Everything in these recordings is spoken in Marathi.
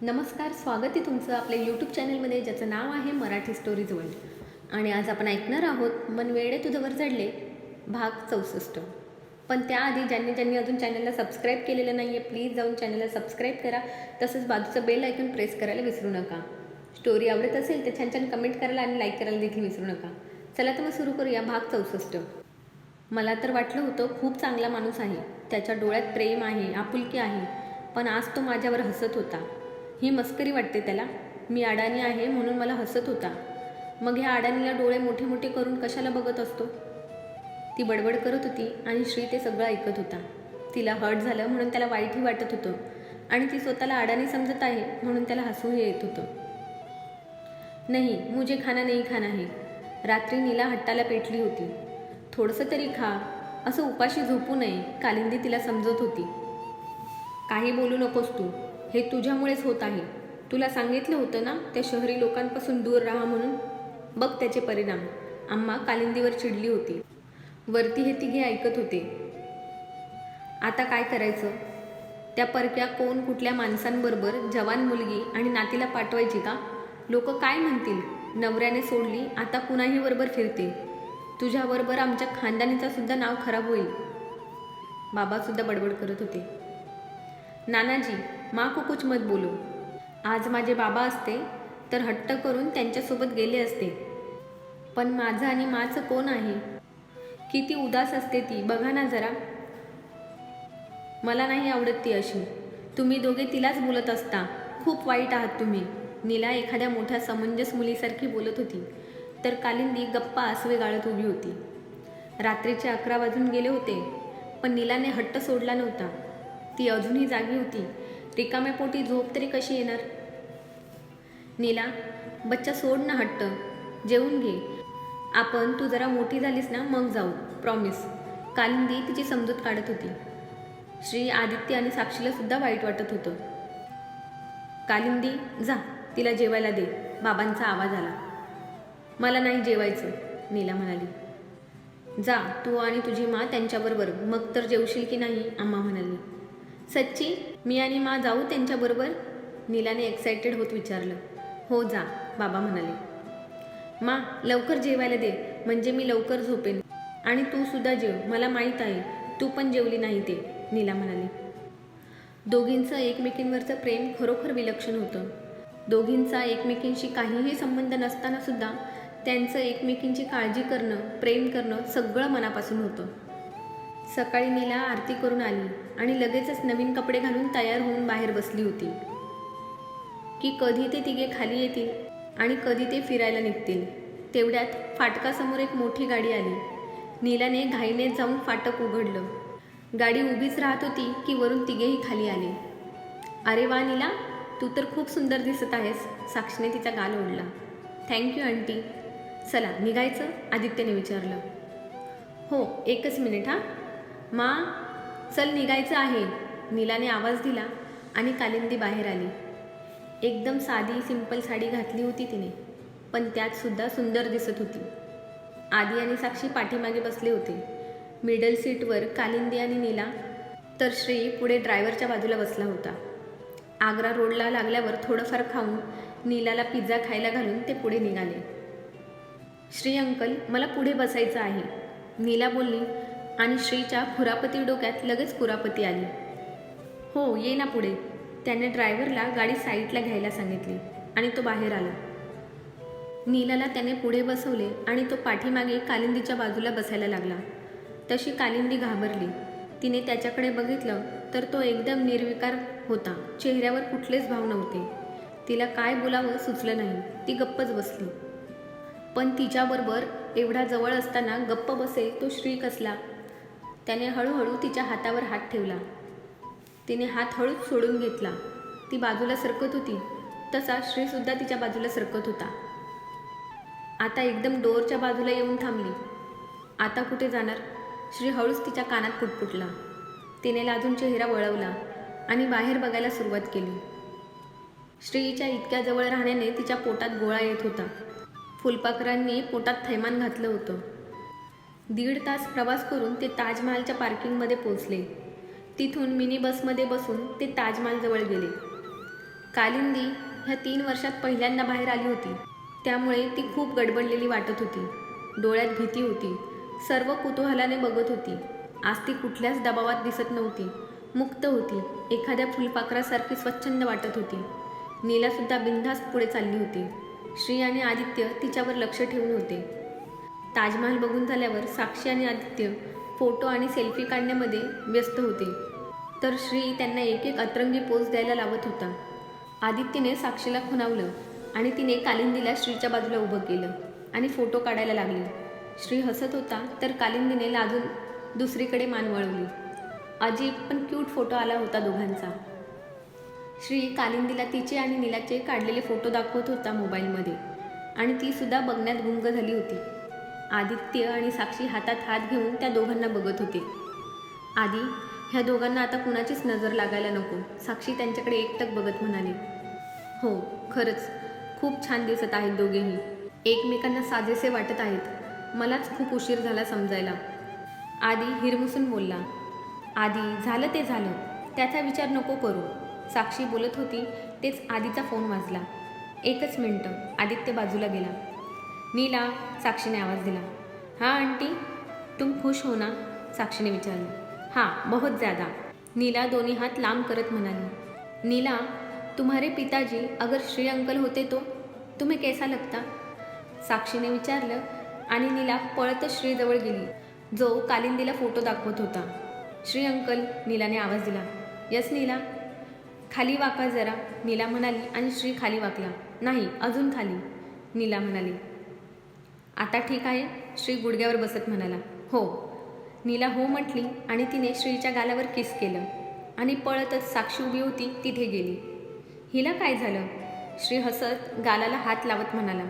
नमस्कार, स्वागत आहे तुमचं आपल्या यूट्यूब चॅनलमध्ये ज्याचं नाव आहे मराठी स्टोरीज वर्ल्ड. आणि आज आपण ऐकणार आहोत मन वेडे तुझ्यावर चढले भाग 64. पण त्याआधी ज्यांनी ज्यांनी अजून चॅनलला सबस्क्राईब केलेलं नाही आहे प्लीज जाऊन चॅनलला सबस्क्राईब करा. तसंच बाजूचं बेल आयकॉन प्रेस करायला विसरू नका. स्टोरी आवडत असेल तर छान छान कमेंट करायला आणि लाईक करायला देखील विसरू नका. चला तर मग सुरू करूया भाग 64. मला तर वाटलं होतं खूप चांगला माणूस आहे, त्याच्या डोळ्यात प्रेम आहे, आपुलकी आहे, पण आज तो माझ्यावर हसत होता. ही मस्करी वाटते त्याला. मी अडाणी आहे म्हणून मला हसत होता. मग ह्या अडाणीला डोळे मोठे मोठे करून कशाला बघत असतो? ती बडबड करत होती आणि श्री ते सगळं ऐकत होता. तिला हर्ट झालं म्हणून त्याला वाईटही वाटत होतं आणि ती स्वतःला अडाणी समजत आहे म्हणून त्याला हसूही येत होतं. नाही, मुझे खाना नाही खाना है. रात्री नीला हट्टाला पेटली होती. थोडंसं तरी खा, असं उपाशी झोपू नये, कालिंदी तिला समजत होती. काही बोलू नकोस तू, हे तुझ्यामुळेच होत आहे. तुला सांगितलं होतं ना त्या शहरी लोकांपासून दूर राहा म्हणून. बघ त्याचे परिणाम. अम्मा कालिंदीवर चिडली होती. वरती हे तिघे ऐकत होते. आता काय करायचं? त्या परक्या कोण कुठल्या माणसांबरोबर जवान मुलगी आणि नातीला पाठवायची का? लोक काय म्हणतील? नवऱ्याने सोडली, आता कुणाही बरोबर फिरते. तुझ्याबरोबर आमच्या खानदानीचा सुद्धा नाव खराब होईल. बाबासुद्धा बडबड करत होते. नानाजी, माँ को कुछ मत बोलो. आज माझे बाबा असते तर हट्ट करून त्यांच्यासोबत गेले असते. पण माझं आणि माचं कोण आहे? किती उदास असते ती, बघा ना जरा. मला नाही आवडत ती अशी. तुम्ही दोघे तिलाच बोलत असता. खूप वाईट आहात तुम्ही. नीला एखाद्या मोठ्या समंजस मुलीसारखी बोलत होती तर कालिंदी गप्पा आसवे गाळत उभी होती. रात्रीचे 11 वाजून गेले होते पण नीलाने हट्ट सोडला नव्हता. ती अजूनही जागी होती. रिकाम्या पोटी झोप तरी कशी येणार? नीला, बच्चा सोड ना हट्ट, जेवून घे. आपण तू जरा मोठी झालीस ना मग जाऊ, प्रॉमिस. कालिंदी तिची समजूत काढत होती. श्री, आदित्य आणि साक्षीला सुद्धा वाईट वाटत होतं. कालिंदी, जा तिला जेवायला दे. बाबांचा आवाज आला. मला नाही जेवायचं, नीला म्हणाली. जा तू आणि तुझी माँ त्यांच्याबरोबर, मग तर जेवशील की नाही, अम्मा म्हणाली. सच्ची, मी आणि माँ जाऊ त्यांच्याबरोबर? नीलाने एक्सायटेड होत विचारलं. हो जा, बाबा म्हणाले. माँ, लवकर जेवायला दे, म्हणजे मी लवकर झोपेन. आणि तू सुद्धा जेव, मला माहीत आहे तू पण जेवली नाही ते, नीला म्हणाली. दोघींचं एकमेकींवरचं प्रेम खरोखर विलक्षण होतं. दोघींचा एकमेकींशी काहीही संबंध नसताना सुद्धा त्यांचं एकमेकींची काळजी करणं, प्रेम करणं सगळं मनापासून होतं. सकाळी नीला आरती करून आली आणि लगेचच नवीन कपडे घालून तयार होऊन बाहेर बसली होती की कधी ते तिघे खाली येतील आणि कधी ते फिरायला निघतील. तेवढ्यात फाटकासमोर एक मोठी गाडी आली. नीलाने घाईने जाऊन फाटक उघडलं. गाडी उभीच राहत होती की वरून तिघेही खाली आले. अरे वा नीला, तू तर खूप सुंदर दिसत आहेस, साक्षीने तिचा गाल ओढला. Thank you aunty. चला निघायचं, आदित्यने विचारलं. हो, एकच मिनिट हां. माँ, चल निघायचं आहे, नीलाने आवाज दिला आणि कालिंदी बाहेर आली. एकदम साधी सिंपल साडी घातली होती तिने, पण त्यातसुद्धा सुंदर दिसत होती. आदी आणि साक्षी पाठीमागे बसले होते. मिडल सीटवर कालिंदी आणि नीला, तर श्री पुढे ड्रायव्हरच्या बाजूला बसला होता. आग्रा रोडला लागल्यावर थोडंफार खाऊन नीलाला पिझ्झा खायला घालून ते पुढे निघाले. श्री अंकल, मला पुढे बसायचं आहे, नीला बोलली आणि श्रीच्या खुरापती डोक्यात लगेच कुरापती आली. हो, ये ना पुढे. त्याने ड्रायव्हरला गाडी साईडला घ्यायला सांगितली आणि तो बाहेर आला. नीलाला त्याने पुढे बसवले आणि तो पाठीमागे कालिंदीच्या बाजूला बसायला लागला. तशी कालिंदी घाबरली. तिने त्याच्याकडे बघितलं तर तो एकदम निर्विकार होता. चेहऱ्यावर कुठलेच भाव नव्हते. तिला काय बोलावं सुचलं नाही. ती गप्पच बसली. पण तिच्याबरोबर एवढा जवळ असताना गप्प बसेल तो श्री कसला? त्याने हळूहळू तिच्या हातावर हात ठेवला. तिने हात हळूच सोडून घेतला. ती बाजूला सरकत होती तसा श्रीसुद्धा तिच्या बाजूला सरकत होता. आता एकदम डोअरच्या बाजूला येऊन थांबली. आता कुठे जाणार? श्री हळूच तिच्या कानात पुटपुटला. तिने लाजून चेहरा वळवला आणि बाहेर बघायला सुरुवात केली. श्रीच्या इतक्या जवळ राहण्याने तिच्या पोटात गोळा येत होता. फुलपाखरांनी पोटात थैमान घातलं होतं. 1.5 तास प्रवास करून ते ताजमहालच्या पार्किंगमध्ये पोचले. तिथून मिनी बसमध्ये बसून ते ताजमहालजवळ गेले. कालिंदी ह्या 3 वर्षात पहिल्यांदा बाहेर आली होती, त्यामुळे ती खूप गडबडलेली वाटत होती. डोळ्यात भीती होती. सर्व कुतूहलाने बघत होती. आज ती कुठल्याच दबावात दिसत नव्हती. मुक्त होती. एखाद्या फुलपाखरासारखी स्वच्छंद वाटत होती. नीलासुद्धा बिनधास्त पुढे चालली होती. श्री आणि आदित्य तिच्यावर लक्ष ठेवून होते. ताजमहाल बघून झाल्यावर साक्षी आणि आदित्य फोटो आणि सेल्फी काढण्यामध्ये व्यस्त होते, तर श्री त्यांना एक एक अतरंगी पोज द्यायला लावत होता. आदित्यने साक्षीला खुणावलं आणि तिने कालिंदीला श्रीच्या बाजूला उभं केलं आणि फोटो काढायला लागली. श्री हसत होता, तर कालिंदीने लाजून दुसरीकडे मान वळवली. अजीब पण क्यूट फोटो आला होता दोघांचा. श्री कालिंदीला तिचे आणि नीलाचे काढलेले फोटो दाखवत होता मोबाईलमध्ये, आणि ती सुद्धा बघण्यात गुंग झाली होती. आदित्य आणि साक्षी हातात हात घेऊन त्या दोघांना बघत होते. आधी ह्या दोघांना आता कुणाचीच नजर लागायला नको, साक्षी त्यांच्याकडे एकटक बघत म्हणाली. हो, खरंच खूप छान दिसत आहेत दोघेही. एकमेकांना साजेसे वाटत आहेत. मलाच खूप उशीर झाला समजायला. आधी हिरमुसून बोलला. आधी झालं ते झालं, त्याचा विचार नको करू. साक्षी बोलत होती तेच आधीचा फोन वाजला. एकच मिनटं. आदित्य बाजूला गेला. नीला, साक्षीने आवाज दिला. हाँ आंटी, तुम खुश हो ना? साक्षीने विचारलं. हाँ, बहुत ज़्यादा. नीला दोन्ही हात लांब करत म्हणाली. नीला, तुम्हारे पिताजी अगर श्री अंकल होते तो तुम्हें कैसा लगता? साक्षीने विचारलं आणि नीला पळतच श्रीजवळ गेली, जो कालिंदीला फोटो दाखवत होता. श्री अंकल, नीलाने आवाज दिला. यस नीला. खाली वाका जरा, नीला म्हणाली आणि श्री खाली वाकला. नाही, अजून खाली, नीला म्हणाली. आता ठीक आहे? श्री गुडघ्यावर बसत म्हणाला. हो. नीला हो म्हटली आणि तिने श्रीच्या गालावर किस केलं आणि पळतच साक्षी उभी होती तिथे गेली. हिला काय झालं? श्री हसत गालाला हात लावत म्हणाला.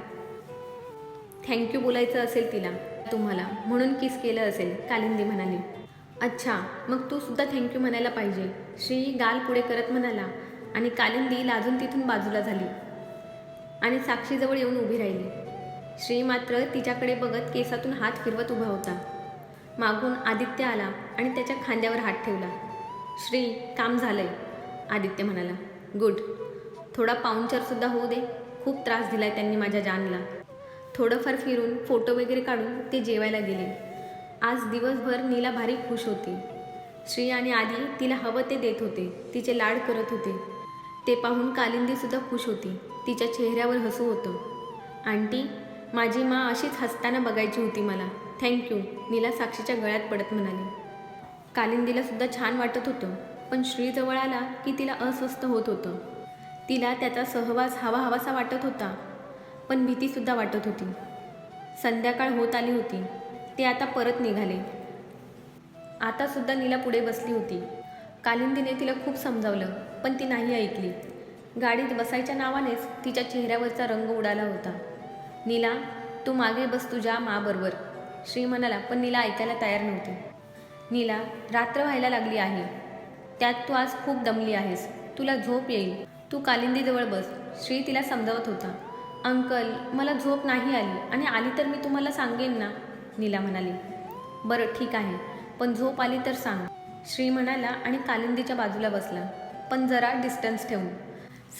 थँक्यू बोलायचं असेल तिला तुम्हाला, म्हणून किस केलं असेल, कालिंदी म्हणाली. अच्छा, मग तू सुद्धा थँक्यू म्हणायला पाहिजे, श्री गाल पुढे करत म्हणाला, आणि कालिंदी लाजून तिथून बाजूला झाली आणि साक्षीजवळ येऊन उभी राहिली. श्री मात्र तिच्याकडे बघत केसातून हात फिरवत उभा होता. मागून आदित्य आला आणि त्याच्या खांद्यावर हात ठेवला. श्री, काम झालंय, आदित्य म्हणाला. गुड. थोडा पाहुणचारसुद्धा होऊ दे. खूप त्रास दिलाय त्यांनी माझ्या जानला. थोडंफार फिरून फोटो वगैरे काढून ते जेवायला गेले. आज दिवसभर नीला भारी खुश होती. श्री आणि आदी तिला हवं ते देत होते, तिचे लाड करत होते. ते पाहून कालिंदीसुद्धा खुश होती. तिच्या चेहऱ्यावर हसू होतं. आंटी, माझी माँ अशीच हसताना बघायची होती मला. थँक्यू, नीला साक्षीच्या गळ्यात पडत म्हणाली. कालिंदीला सुद्धा छान वाटत होतं, पण श्रीजवळ आला की तिला अस्वस्थ होत होतं. तिला त्याचा सहवास हवाहवासा वाटत होता, पण भीतीसुद्धा वाटत होती. संध्याकाळ होत आली होती. ते आता परत निघाले. आतासुद्धा नीला पुढे बसली होती. कालिंदीने तिला खूप समजावलं, पण ती नाही ऐकली. गाडीत बसायच्या नावानेच तिच्या चेहऱ्यावरचा रंग उडाला होता. नीला, तू मागे बस तुझ्या माबरोबर, श्री म्हणाला, पण नीला ऐकायला तयार नव्हती. नीला, रात्र व्हायला लागली आहे. त्यात तू आज खूप दमली आहेस. तुला झोप येईल. तू कालिंदीजवळ बस, श्री तिला समजावत होता. अंकल, मला झोप नाही आली, आणि आली तर मी तुम्हाला सांगेन ना, नीला म्हणाली. बरं ठीक आहे, पण झोप आली तर सांग, श्री म्हणाला आणि कालिंदीच्या बाजूला बसला, पण जरा डिस्टन्स ठेवून.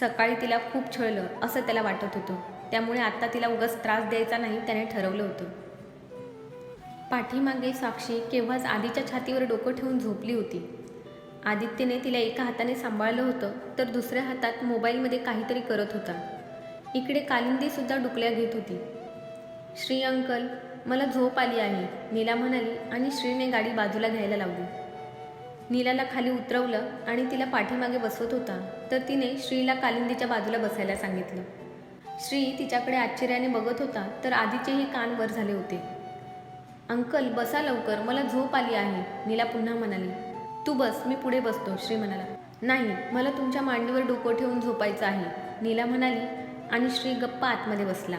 सकाळी तिला खूप छळलं असं त्याला वाटत होतं, त्यामुळे आत्ता तिला उगाच त्रास द्यायचा नाही त्याने ठरवलं होतं. पाठीमागे साक्षी केव्हाच आधीच्या छातीवर डोकं ठेवून झोपली होती. आदित्यने तिला एका हाताने सांभाळलं होतं, तर दुसऱ्या हातात मोबाईलमध्ये काहीतरी करत होता. इकडे कालिंदीसुद्धा डुकल्या घेत होती. श्री अंकल, मला झोप आली आहे, नीला म्हणाली आणि श्रीने गाडी बाजूला घ्यायला लावली. नीलाला खाली उतरवलं आणि तिला पाठीमागे बसवत होता, तर तिने श्रीला कालिंदीच्या बाजूला बसायला सांगितलं. श्री तिच्याकडे आश्चर्याने बघत होता, तर आधीचेही कान वर झाले होते. अंकल, बसा लवकर, मला झोप आली आहे, नीला पुन्हा म्हणाली. तू बस, मी पुढे बसतो, श्री म्हणाला. नाही, मला तुमच्या मांडीवर डोकं ठेवून झोपायचं आहे, नीला म्हणाली आणि श्री गप्पा आतमध्ये बसला.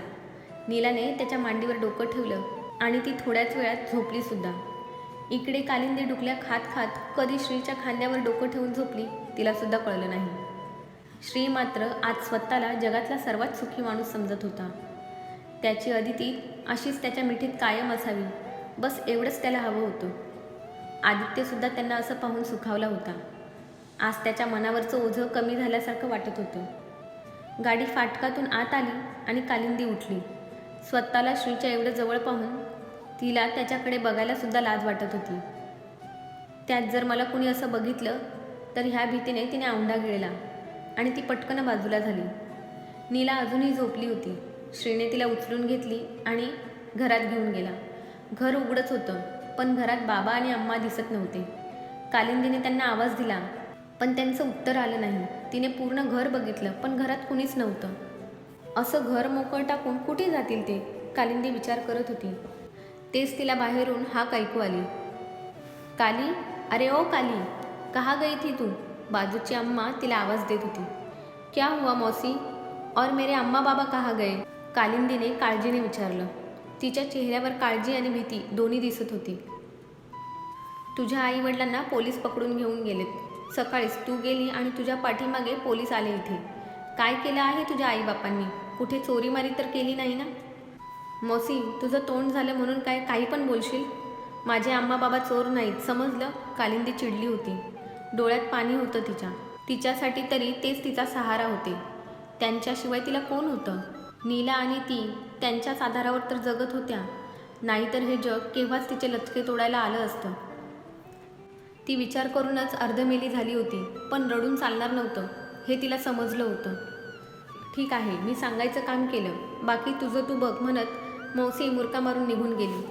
नीलाने त्याच्या मांडीवर डोकं ठेवलं आणि ती थोड्याच वेळात झोपलीसुद्धा. इकडे कालिंदी डुकल्या खात खात कधी श्रीच्या खांद्यावर डोकं ठेवून झोपली तिलासुद्धा कळलं नाही. श्री मात्र आज स्वतःला जगातला सर्वात सुखी माणूस समजत होता. त्याची अदिती अशीच त्याच्या मिठीत कायम असावी, बस एवढंच त्याला हवं होतं. आदित्यसुद्धा त्यांना असं पाहून सुखावला होता. आज त्याच्या मनावरचं ओझं कमी झाल्यासारखं वाटत होतं. गाडी फाटकातून आत आली आणि कालिंदी उठली. स्वतःला श्रीच्या एवढं जवळ पाहून तिला त्याच्याकडे बघायला सुद्धा लाज वाटत होती. त्यात जर मला कुणी असं बघितलं तर ह्या भीतीने तिने औंढा गिळला आणि ती पटकन बाजूला झाली. नीला अजूनही झोपली होती. श्रीने तिला उचलून घेतली आणि घरात घेऊन गेला. घर उघडच होतं, पण घरात बाबा आणि अम्मा दिसत नव्हते. कालिंदीने त्यांना आवाज दिला, पण त्यांचं उत्तर आलं नाही. तिने पूर्ण घर बघितलं, पण घरात कुणीच नव्हतं. असं घर मोकळं टाकून कुठे जातील ते, कालिंदी विचार करत होती. तेच तिला बाहेरून हाक ऐकू आली. काली, अरे ओ काली, कहाँ गई थी तू? बाजूची अम्मा तिला आवाज देत होती. क्या हुआ मौसी, और मेरे अम्मा बाबा कहाँ गए? कालिंदीने काळजीने विचारलं. तिच्या चेहऱ्यावर काळजी आणि भीती दोन्ही दिसत होती. तुझ्या आईवडिलांना पोलीस पकडून घेऊन गेलेत. सकाळीच तू गेली आणि तुझ्या पाठीमागे पोलीस आले इथे. काय केलं आहे तुझ्या आईबापांनी? कुठे चोरीमारी तर केली नाही ना? मौसी, तुझं तोंड झालं म्हणून काही पण बोलशील? माझे आम्हा बाबा चोर नाहीत, समजलं? कालिंदी चिडली होती. डोळ्यात पाणी होतं तिच्या. तिच्यासाठी तरी तेच तिचा सहारा होते. त्यांच्याशिवाय तिला कोण होतं? नीला आणि ती त्यांच्याच आधारावर तर जगत होत्या. नाहीतर हे जग केव्हाच तिचे लचके तोडायला आलं असतं. ती विचार करूनच अर्धमेली झाली होती, पण रडून चालणार नव्हतं हे तिला समजलं होतं. ठीक आहे, मी सांगायचं काम केलं, बाकी तुझं तू बघ म्हणत मौसी मुरका मारून निघून गेली.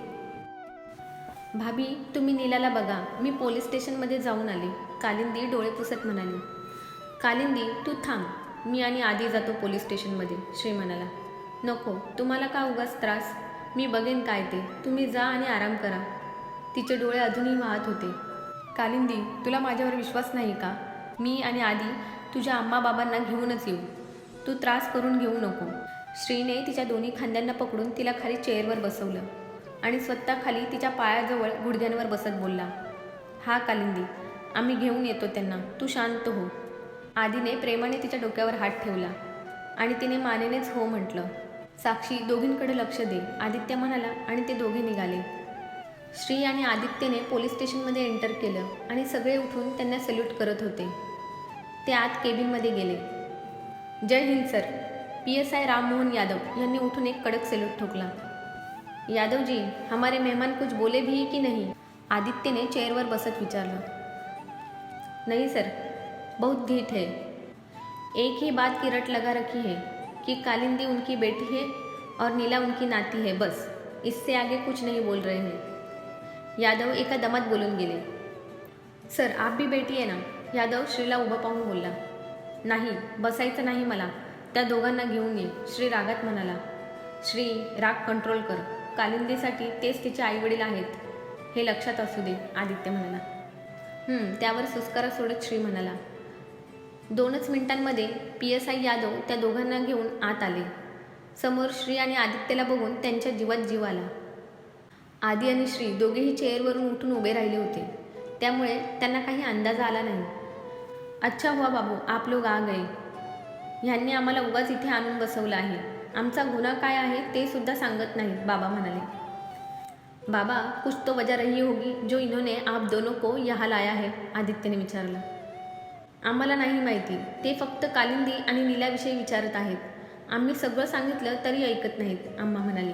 भाभी, तुम्ही नीलाला बघा, मी पोलीस स्टेशनमध्ये जाऊन आले, कालिंदी डोळे पुसत म्हणाली. कालिंदी, तू थांब, मी आणि आधी जातो पोलीस स्टेशनमध्ये, श्री म्हणाला. नको, तुम्हाला का उगाच त्रास? मी बघेन काय ते, तुम्ही जा आणि आराम करा. तिचे डोळे अजूनही वाहत होते. कालिंदी, तुला माझ्यावर विश्वास नाही का? मी आणि आधी तुझ्या आम्हा बाबांना घेऊनच येऊ, तू त्रास करून घेऊ नको. श्रीने तिच्या दोन्ही खांद्यांना पकडून तिला खाली चेअरवर बसवलं आणि स्वतः खाली तिच्या पायाजवळ गुडघ्यांवर बसत बोलला. हा कालिंदी, आम्ही घेऊन येतो त्यांना, तू शांत हो. आधीने प्रेमाने तिच्या डोक्यावर हात ठेवला आणि तिने मानेनेच हो म्हटलं. साक्षी, दोघींकडे लक्ष दे, आदित्य म्हणाला आणि ते दोघे निघाले. श्री आणि आदित्यने पोलीस स्टेशनमध्ये एंटर केलं आणि सगळे उठून त्यांना सल्यूट करत होते. ते आत केबिनमध्ये गेले. जय हिंद सर. PSI राममोहन यादव यांनी उठून एक कडक सल्यूट ठोकला. यादव जी, हमारे मेहमान कुछ बोले भी की नहीं? आदित्यने चेअरवर बसत विचारलं. नहीं सर, बहुत ढीठ है. एक ही बात की रट लगा रखी है कि कालिंदी उनकी बेटी है और नीला उनकी नाती है, बस. इससे आगे कुछ नहीं बोल रहे हैं. यादव एका दमात बोलून गेले. सर, आप भी बेटी आहे ना? यादव श्रीला उभं पाहून बोलला. नाही, बसायचं नाही मला, त्या दोघांना घेऊन ये, श्री रागात म्हणाला. श्री, राग कंट्रोल कर, कालिंदीसाठी तेच तिचे आईवडील आहेत हे लक्षात असू दे, आदित्य म्हणाला. त्यावर सुस्कारा सोडत श्री म्हणाला. 2च मिनिटांमध्ये PSI यादव त्या दोघांना घेऊन आत आले. समोर श्री आणि आदित्यला बघून त्यांच्या जीवात जीव आला. आदी आणि श्री दोघेही चेअरवरून उठून उभे राहिले होते, त्यामुळे त्यांना काही अंदाज आला नाही. अच्छा हुआ बाबू, आप लोग आ गए. ह्यांनी आम्हाला उगाच इथे आणून बसवलं आहे. आमचा गुन्हा काय आहे ते सुद्धा सांगत नाहीत, बाबा म्हणाले. बाबा, कुछ तो वजह रही होगी जो इन्होंने आप दोनों को यहाँ लाया है, आदित्यने विचारलं. आम्हाला नाही माहिती, ते फक्त कालिंदी आणि नीलाविषयी विचारत आहेत. आम्ही सगळं सांगितलं तरी ऐकत नाहीत, अम्मा म्हणाली.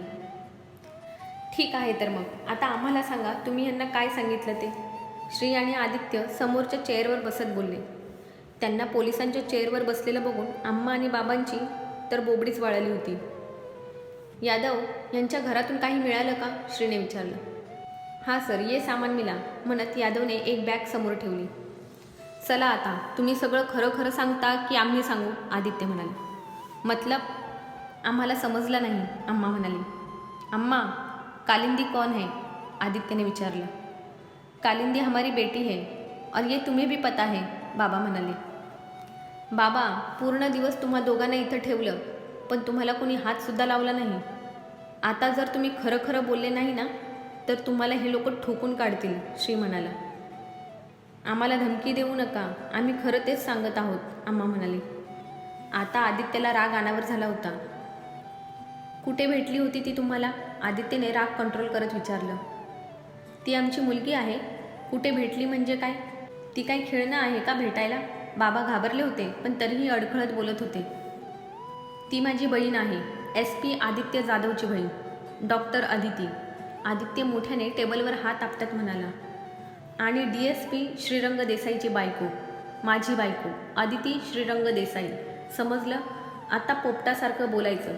ठीक आहे तर मग आता आम्हाला सांगा, तुम्ही यांना काय सांगितलं ते. श्री आणि आदित्य समोरच्या चेअरवर बसत बोलले. त्यांना पोलिसांच्या चेअरवर बसलेलं बघून अम्मा आणि बाबांची तर बोबडीच वळाली होती. यादव, यांच्या घरातून काही मिळालं का? श्रीने विचारलं. हां सर, ये सामान मिला, म्हणत यादवने एक बॅग समोर ठेवली. चला आता, तुम्ही सगळं खरं खरं सांगता की आम्ही सांगू? आदित्य म्हणाले. मतलब? आम्हाला समजलं नाही, अम्मा म्हणाली. अम्मा, कालिंदी कौन है? आदित्यने विचारलं. कालिंदी हमारी बेटी है और ये तुम्हें भी पता है, बाबा म्हणाले. बाबा, पूर्ण दिवस तुम्हा दोघांना इथं ठेवलं, पण तुम्हाला कोणी हातसुद्धा लावला नाही. आता जर तुम्ही खरं खरं बोलले नाही ना, तर तुम्हाला हे लोक ठोकून काढतील, श्री म्हणाला. आम्हाला धमकी देऊ नका, आम्ही खरं तेच सांगत आहोत, अम्मा म्हणाली. आता आदित्यला राग अनावर झाला होता. कुठे भेटली होती ती तुम्हाला? आदित्यने राग कंट्रोल करत विचारलं. ती आमची मुलगी आहे. कुठे भेटली म्हणजे काय? ती काय खेळणं आहे का भेटायला? बाबा घाबरले होते, पण तरीही अडखळत बोलत होते. ती माझी बहीण आहे, SP आदित्य जाधवची बहीण, डॉक्टर अदिती. आदित्य मोठ्याने टेबलवर हात आपटत म्हणाला. आणि DSP श्रीरंग देसाईची बायको, माझी बायको अदिती श्रीरंग देसाई. समजलं? आता पोपटासारखं बोलायचं,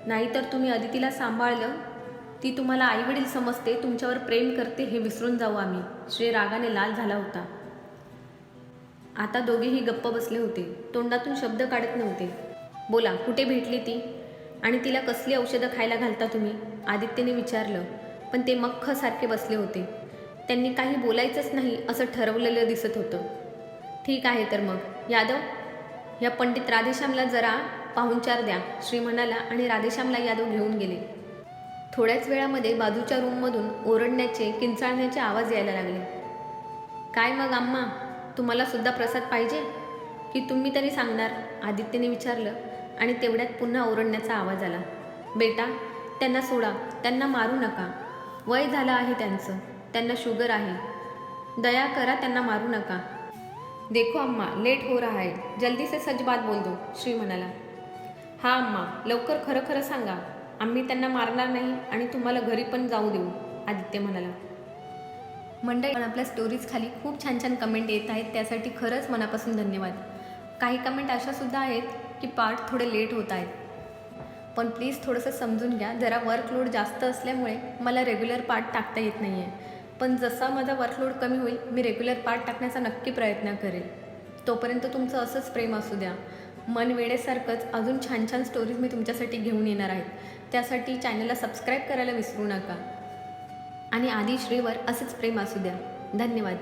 नाहीतर तुम्ही अदितीला सांभाळलं. ती तुम्हाला आईवडील समजते, तुमच्यावर प्रेम करते हे विसरून जाऊ आम्ही. श्री रागाने लाल झाला होता. आता दोघेही गप्प बसले होते. तोंडातून शब्द काढत नव्हते. बोला, कुठे भेटली ती आणि तिला कसली औषधं खायला घालता तुम्ही? आदित्यने विचारलं. पण ते मख्खसारखे बसले होते. त्यांनी काही बोलायचंच नाही असं ठरवलेलं दिसत होतं. ठीक आहे तर मग यादव, या पंडित राधेश्यामला जरा पाहुणचार द्या, श्री म्हणाला आणि राधेश्यामला यादव घेऊन गेले. थोड्याच वेळामध्ये बाजूच्या रूममधून ओरडण्याचे, किंचाळण्याचे आवाज यायला लागले. काय मग अम्मा, तुम्हाला सुद्धा प्रसाद पाहिजे की तुम्ही तरी सांगणार? आदित्यने विचारलं आणि तेवढ्यात पुन्हा ओरडण्याचा आवाज आला. बेटा, त्यांना सोडा, त्यांना मारू नका. वय झालं आहे त्यांचं, त्यांना शुगर आहे. दया करा, त्यांना मारू नका. देखो अम्मा, लेट हो रहा है, जल्दी से सच बात बोल दो, श्री म्हणाला. हा अम्मा, लवकर खरं खरं सांगा. आम्ही त्यांना मारणार नाही आणि तुम्हाला घरी पण जाऊ देऊ, आदित्य म्हणाला. मंडळी, पण आपल्या स्टोरीज खाली खूप छान छान कमेंट येत आहेत, त्यासाठी खरंच मनापासून धन्यवाद. काही कमेंट अशासुद्धा आहेत की पार्ट थोडे लेट होत आहेत, पण प्लीज थोडंसं समजून घ्या. जरा वर्कलोड जास्त असल्यामुळे मला रेग्युलर पार्ट टाकता येत नाही आहे. पण जसा माझा वर्कलोड कमी होईल, मी रेग्युलर पार्ट टाकण्याचा नक्की प्रयत्न करेल. तोपर्यंत तुमचं असंच प्रेम असू द्या. मन वेळेसारखंच अजून छान छान स्टोरीज मी तुमच्यासाठी घेऊन येणार आहेत. त्यासाठी चॅनलला सबस्क्राईब करायला विसरू नका आणि आधी श्रीवर असंच प्रेम असू द्या. धन्यवाद.